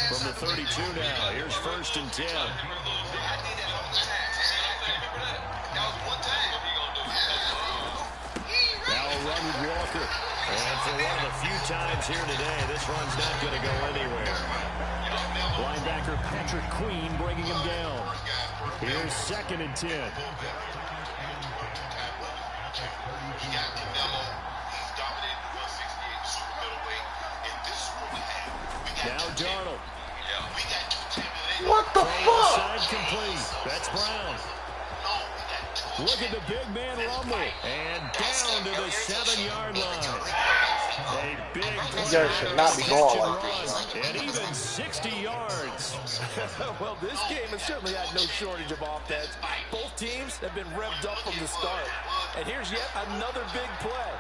From the 32 now, here's 1st and 10. Now a run with Walker. And for one of the few times here today, this run's not going to go anywhere. Linebacker Patrick Queen bringing him down. Here's 2nd and 10. Now Darnold. What the fuck? Side complete. That's Brown. Look at the big man rumble. And down to the 7-yard line. A big play. You guys should not be going like this. And even 60 yards. Well, this game has certainly had no shortage of offense. Both teams have been revved up from the start. And here's yet another big play.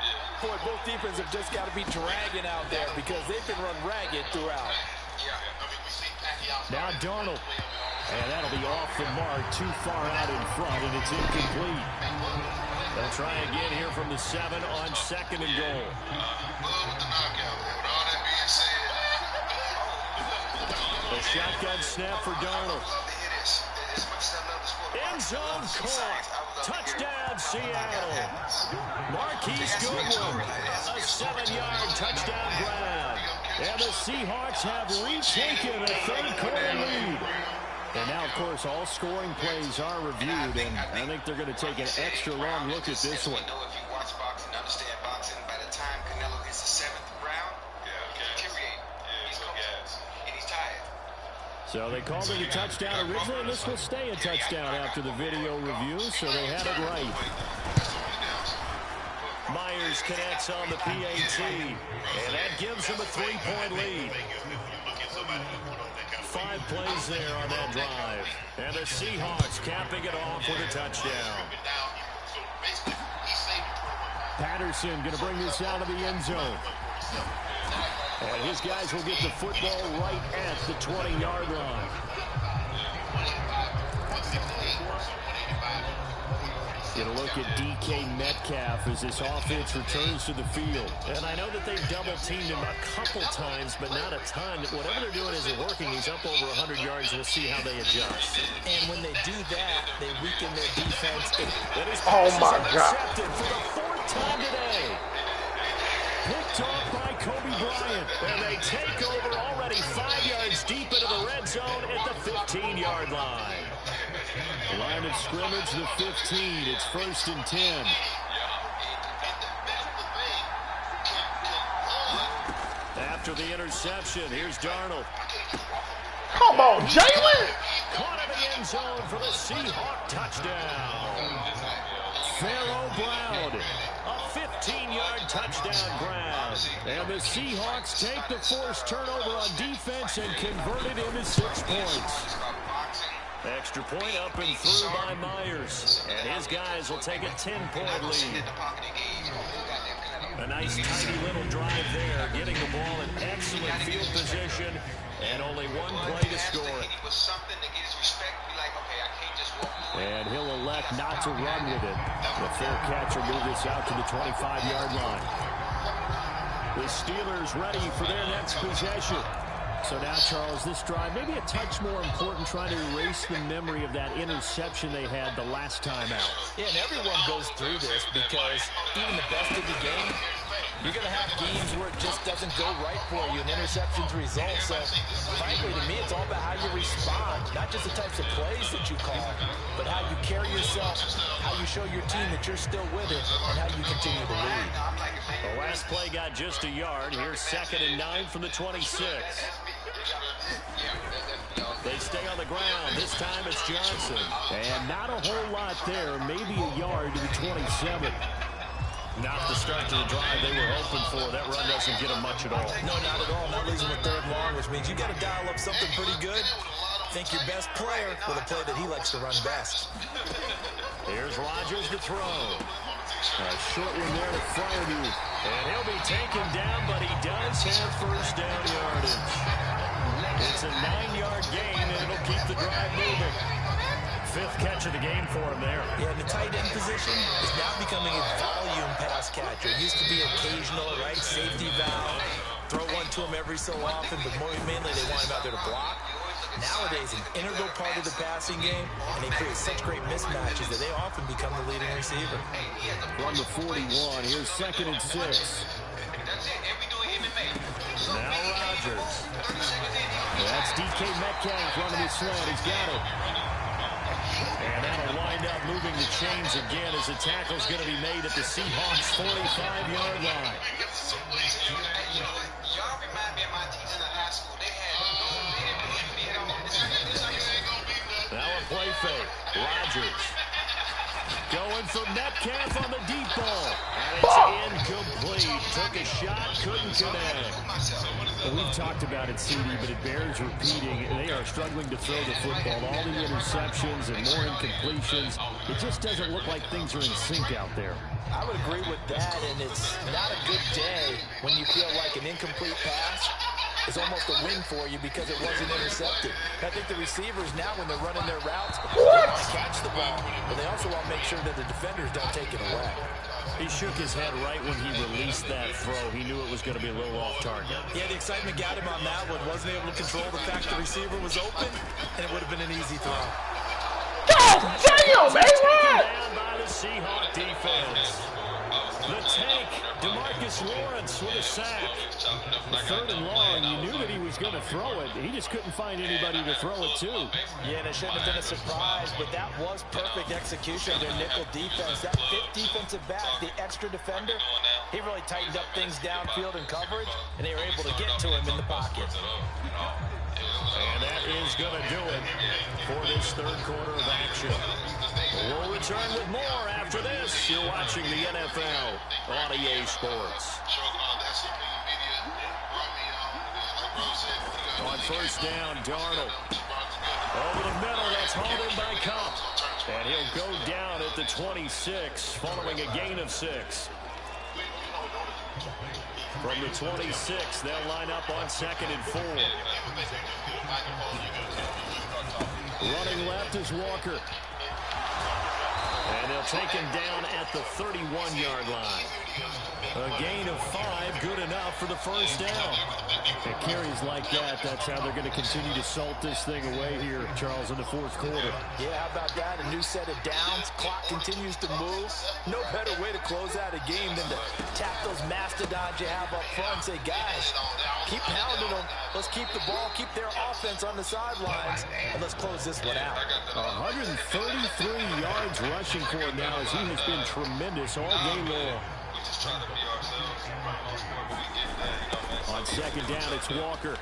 Boy, both defenses have just got to be dragging out there because they've been run ragged throughout. Now Darnold. And that'll be off the mark, too far out in front, and it's incomplete. They'll try again here from the 7 on 2nd and goal. A shotgun snap for Darnold. End zone caught. Touchdown, Seattle. Marquise Goodwin. A 7-yard touchdown grab. And the Seahawks have retaken a 3rd-quarter lead. And now, of course, all scoring plays are reviewed, and I think they're going to take an extra long look at this one. If you watch boxing, understand boxing, by the time Canelo gets the 7th round, he's deteriorating. He's comfortable, and he's tired. So they called it a touchdown originally, and this will stay a touchdown after the video review, so they had it right. Myers connects on the PAT, and that gives him a 3-point lead. 5 plays there on that drive. And the Seahawks capping it off with a touchdown. Patterson going to bring this out of the end zone. And his guys will get the football right at the 20-yard line. Get a look at DK Metcalf as this offense returns to the field. And I know that they've double-teamed him a couple times, but not a ton. Whatever they're doing isn't working. He's up over 100 yards. We'll see how they adjust. And when they do that, they weaken their defense. Oh, my God. For the 4th time today. Picked off by Kobe Bryant. And they take over already 5 yards deep into the red zone at the 15-yard line. Line of scrimmage, the 15. It's 1st and 10. After the interception, here's Darnold. Come on, Jaylen! Caught in the end zone for the Seahawk touchdown. Pharaoh Brown, a 15-yard touchdown grab. And the Seahawks take the forced turnover on defense and convert it into 6 points. Extra point up and through by Myers. And his guys will take a 10-point lead. A nice, tiny little drive there, getting the ball in excellent field position, and only 1 play to score it. And he'll elect not to run with it. The fair catch will move this out to the 25-yard line. The Steelers ready for their next possession. So now, Charles, this drive, maybe a touch more important, trying to erase the memory of that interception they had the last time out. Yeah, and everyone goes through this because even the best of the game, you're going to have games where it just doesn't go right for you, and interceptions result. So, frankly, to me, it's all about how you respond, not just the types of plays that you call, but how you carry yourself, how you show your team that you're still with it, and how you continue to lead. The last play got just a yard. Here's 2nd and 9 from the 26. They stay on the ground. This time it's Johnson. And not a whole lot there. Maybe a yard to the 27. Not the start to the drive they were hoping for. That run doesn't get them much at all. No, not at all. Not losing with 3rd long, which means you got to dial up something pretty good. Think your best player with a play that he likes to run best. Here's Rodgers to throw. A short one there to Freiermuth. And he'll be taken down, but he does have first down yardage. It's a 9-yard gain, and it'll keep the drive moving. 5th catch of the game for him there. Yeah, the tight end position is now becoming a volume pass catcher. It used to be occasional, right? Safety valve. Throw one to him every so often, but mainly they want him out there to block. Nowadays, an integral part of the passing game, and they create such great mismatches that they often become the leading receiver. From the 41, here's 2nd and 6. Now Rodgers. That's DK Metcalf running his slant. He's got it. And that'll wind up moving the chains again as the tackle's going to be made at the Seahawks' 45-yard line. Y'all remind me of my teachers in high school. They had Now a play fake. Rodgers going for Metcalf on the deep ball. And it's incomplete. Took a shot, couldn't connect. Well, we've talked about it, CD, but it bears repeating. They are struggling to throw the football. All the interceptions and more incompletions. It just doesn't look like things are in sync out there. I would agree with that, and it's not a good day when you feel like an incomplete pass is almost a win for you because it wasn't intercepted. I think the receivers now, when they're running their routes, they want to catch the ball, but they also want to make sure that the defenders don't take it away. He shook his head right when he released that throw. He knew it was going to be a little off target. Yeah, the excitement got him on that one. Wasn't able to control the fact the receiver was open, and it would have been an easy throw. God damn, man! Down by the Seahawk defense. The tank, DeMarcus Lawrence with a sack. 3rd and long, you knew that he was going to throw it. He just couldn't find anybody to throw it to. Yeah, and it shouldn't have been a surprise, but that was perfect execution of their nickel defense. That 5th defensive back, the extra defender, he really tightened up things downfield in coverage, and they were able to get to him in the pocket. And that is going to do it for this 3rd quarter of action. We'll return with more after this. You're watching the NFL on EA Sports. On 1st down, Darnold. Over the middle, that's hauled in by Cup. And he'll go down at the 26, following a gain of 6. From the 26, they'll line up on 2nd and 4. Running left is Walker. And they'll take him down at the 31-yard line. A gain of 5, good enough for the 1st down. And carries like that, that's how they're going to continue to salt this thing away here, Charles, in the 4th quarter. Yeah, how about that? A new set of downs. Clock continues to move. No better way to close out a game than to tap those mastodons you have up front and say, guys, keep pounding them. Let's keep the ball, keep their offense on the sidelines, and let's close this one out. 133 yards rushing for him now as he has been tremendous all game long. On 2nd down, it's Walker.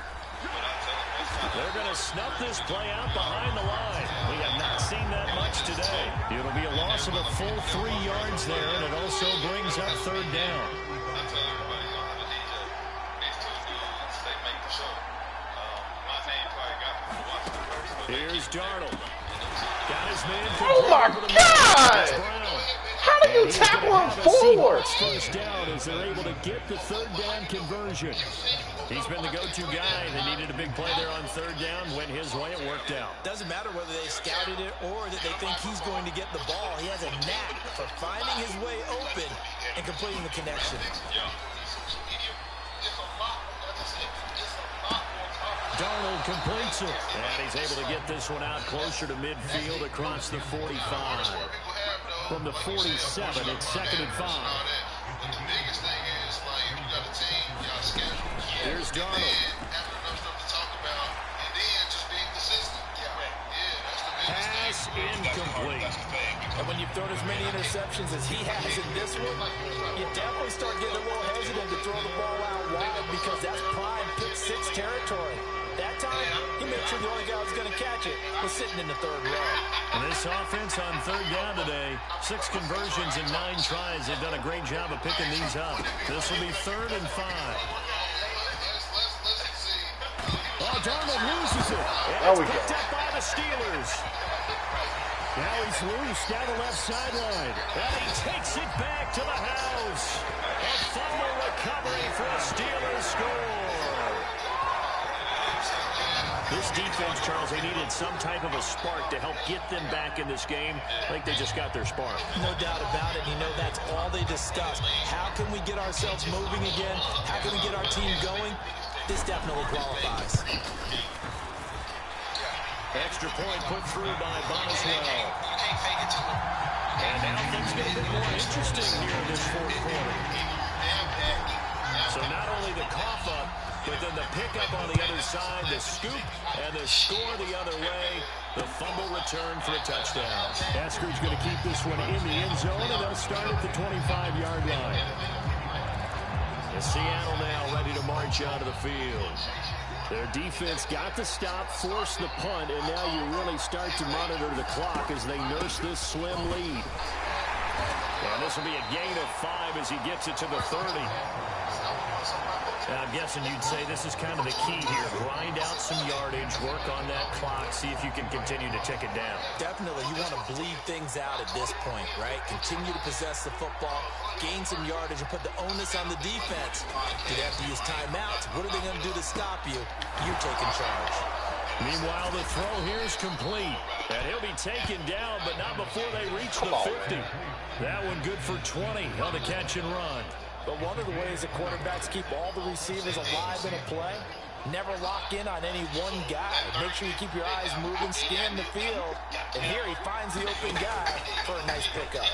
They're going to snuff this play out behind the line. We have not seen that much today. It'll be a loss of a full 3 yards there, and it also brings up 3rd down. Here's Darnold. Got his man. Oh my God! How do you tackle him forward? First down as they're able to get the 3rd down conversion. He's been the go-to guy. They needed a big play there on 3rd down. Went his way. It worked out. Doesn't matter whether they scouted it or that they think he's going to get the ball. He has a knack for finding his way open and completing the connection. Darnold completes it. And he's able to get this one out closer to midfield across the 45. From the 47, it's 2nd and 5. Here's Darnold. Pass incomplete. And when you've thrown as many interceptions as he has in this one, you definitely start getting a little hesitant to throw the ball out wide because that's prime pick 6 territory. That time, he made sure the only guy who was going to catch it was sitting in the third row. And this offense on third down today, 6 conversions in 9 tries. They've done a great job of picking these up. This will be 3rd and 5. Oh, Darnold loses it. And it's picked up by the Steelers. Now he's loose down the left sideline. And he takes it back to the house. A fumble recovery for a Steelers score. This defense, Charles, they needed some type of a spark to help get them back in this game. I think they just got their spark. No doubt about it. You know, that's all they discussed. How can we get ourselves moving again? How can we get our team going? This definitely qualifies. Extra point put through by Boswell. And now things get a bit more interesting here in this fourth quarter. So not only the cough up, but then the pickup on the other side, the scoop, and the score the other way. The fumble return for a touchdown. Asker's going to keep this one in the end zone, and they'll start at the 25-yard line. And Seattle now ready to march out of the field. Their defense got the stop, forced the punt, and now you really start to monitor the clock as they nurse this slim lead. And this will be a gain of 5 as he gets it to the 30. I'm guessing you'd say this is kind of the key here. Grind out some yardage, work on that clock, see if you can continue to tick it down. Definitely. You want to bleed things out at this point, right? Continue to possess the football, gain some yardage, and put the onus on the defense. Do they have to use timeouts? What are they going to do to stop you? You taking charge. Meanwhile, the throw here is complete. And he'll be taken down, but not before they reach the 50. That one good for 20 on the catch and run. But one of the ways that quarterbacks keep all the receivers alive in a play, never lock in on any one guy. Make sure you keep your eyes moving, scan the field. And here he finds the open guy for a nice pickup.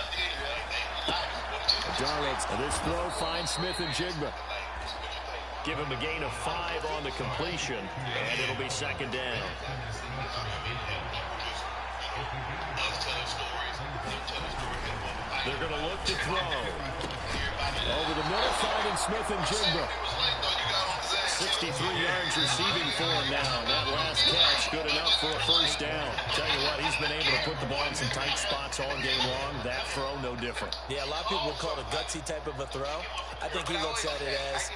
Darnold, this throw finds Smith and Jigba. Give him a gain of 5 on the completion, and it'll be 2nd down. They're going to look to throw. Over the middle, finding Smith and Jigba. 63 yards receiving for him now. That last catch good enough for a 1st down. Tell you what, he's been able to put the ball in some tight spots all game long. That throw, no different. Yeah, a lot of people would call it a gutsy type of a throw. I think he looks at it as,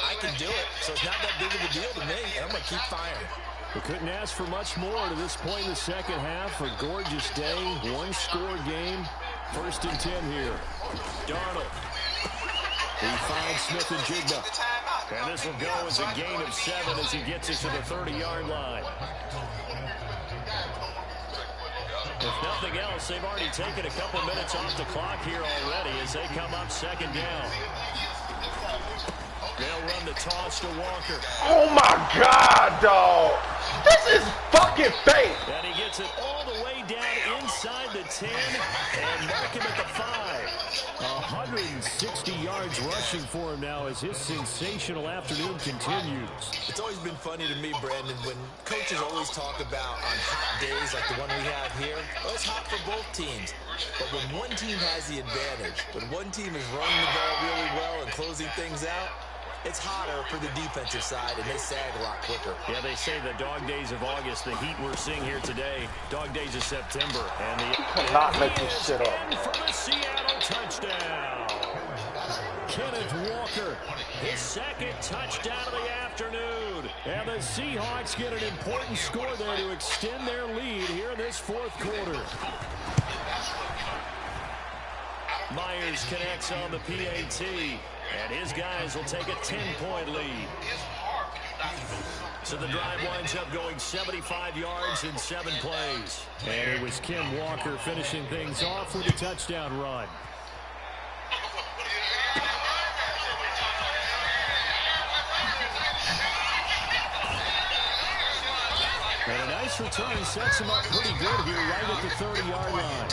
I can do it, so it's not that big of a deal to me, and I'm going to keep firing. We couldn't ask for much more to this point in the second half. A gorgeous day, 1-score game. 1st and 10 here. Darnold. He finds Smith and Jigba. And this will go as a gain of 7 as he gets it to the 30-yard line. If nothing else, they've already taken a couple minutes off the clock here already as they come up 2nd down. They'll run the toss to Walker. Oh, my God, dog. This is fucking fake. And he gets it all the way down inside the 10 and mark him at the 5. 160 yards rushing for him now as his sensational afternoon continues. It's always been funny to me, Brandon, when coaches always talk about on hot days like the one we have here. Well, it's hot for both teams. But when one team has the advantage, when one team is running the ball really well and closing things out, it's hotter for the defensive side, and they sag a lot quicker. Yeah, they say the dog days of August, the heat we're seeing here today, dog days of September. And the cannot make this shit up. For the Seattle touchdown. Kenneth Walker, his 2nd touchdown of the afternoon. And the Seahawks get an important score there to extend their lead here in this 4th quarter. Myers connects on the PAT. And his guys will take a 10-point lead. So the drive winds up going 75 yards in 7 plays. And it was Ken Walker finishing things off with a touchdown run. And a nice return sets him up pretty good here right at the 30-yard line.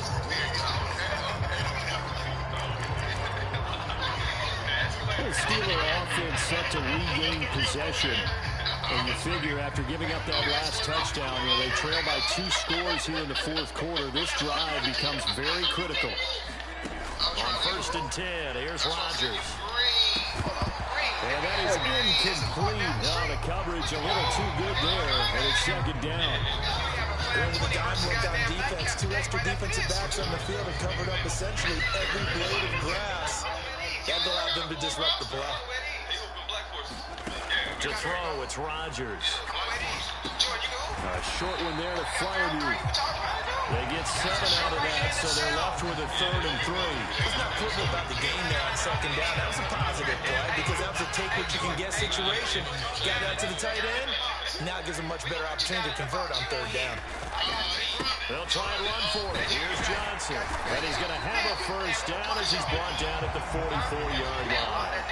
The Steeler offense set to regain possession. And you figure after giving up that last touchdown, they trail by 2 scores here in the fourth quarter. This drive becomes very critical. On 1st and 10, here's Rodgers. And that is incomplete. Oh, the coverage a little too good there, and it's 2nd down. With the dime work on defense, 2 extra defensive backs on the field and covered up essentially every blade of grass. That allowed them to disrupt the play. To throw, it's Rodgers. A short one there to Freiermuth. They get 7 out of that, so they're left with a 3rd and 3. It's not football about the game there on 2nd down. That was a positive play because that was a take-what-you-can-get situation. Got out to the tight end. Now it gives them much better opportunity to convert on 3rd down. They'll try and run for it. Here's Johnson. And he's going to have a 1st down as he's brought down at the 44-yard line.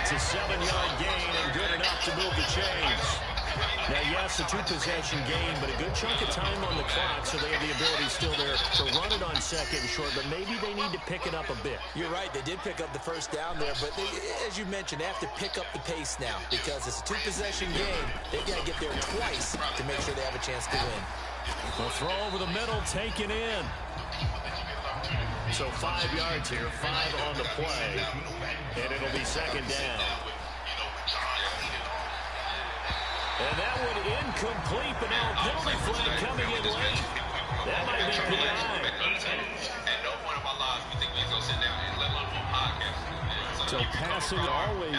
It's a 7-yard gain and good enough to move the chains. Now, yes, a 2-possession game, but a good chunk of time on the clock, so they have the ability still there to run it on 2nd and short, but maybe they need to pick it up a bit. You're right. They did pick up the 1st down there, but they, as you mentioned, they have to pick up the pace now because it's a 2-possession game. They've got to get there twice to make sure they have a chance to win. The throw over the middle, taken in. So 5 yards here, 5 on the play, and it'll be 2nd down. And that one incomplete, but now a penalty flag coming in late. That might be PI. At no point in my life we think we're going to sit down and let alone podcast. So passing always